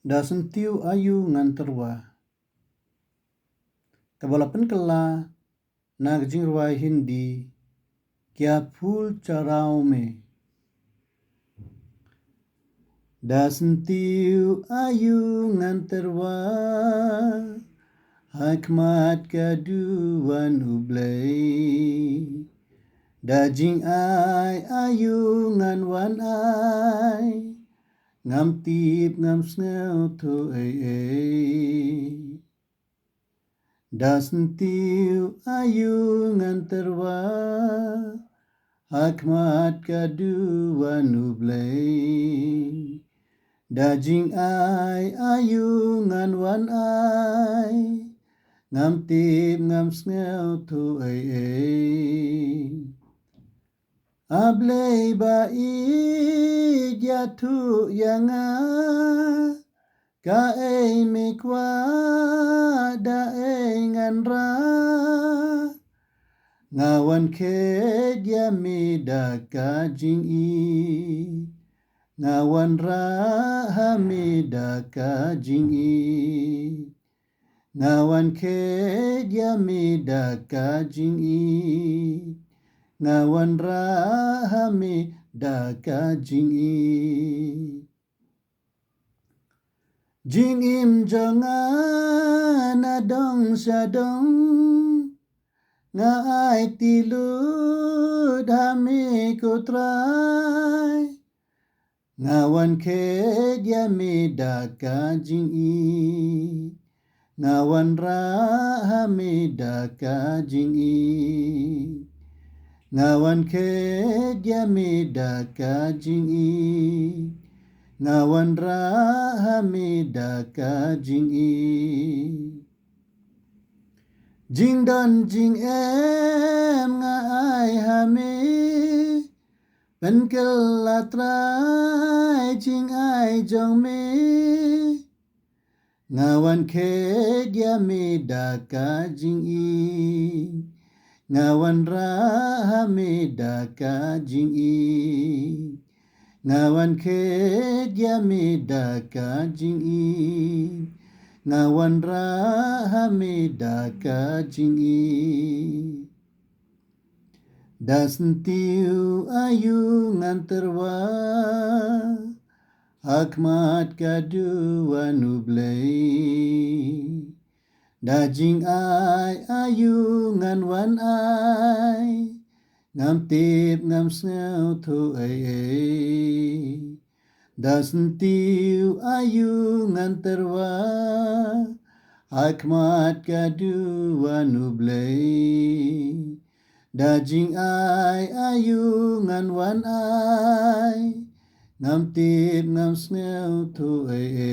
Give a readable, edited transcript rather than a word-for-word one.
Da sentiu ayu nganterwa. Kabalapan kala nagjingwa hindi kya phul charao me. Da sentiu ayu nganterwa hikmat kaduan ublay. Da jing ai ayu ngan wan ai ngam tip ngam snel to ai. Da sentiu ayu nganterwa hikmat kaduan ublay. Da jing ai ayu ngan wan ai ngam tip ngam snel to ai. Ablay ba i jatu yanga ka ei mikwa da ei nganra ngawan ke dia mida ka jing i ngawan ra hamida ka jing i ngawan ke dia mida ka jing i ngawan ra hamida ka jing i. Jing im jongan adong sadong nga ai tilud hami kutray ngawan ke dia mida ka jing i ngawan ra hamida ka jing i ngawan ke dia mida ka jing i ngawan ra hamida ka jing i. Jing don jing em nga ai hami penkel latrai jing ai jong mi ngawan ke dia mida ka jing i ngawan ra hamida ka jing i ngawan ke dia mida ka jing i ngawan ra hamida ka jing i. Da sentiu ayu nganterwa hikmat kaduan ublay. Da jing ai ayu ngan wan ai ngam tip ngam snel to ai. Da sentiu ayu nganterwa hikmat kaduan ublay. Da jing ai ayu ngan wan ai ngam tip ngam snel to ai.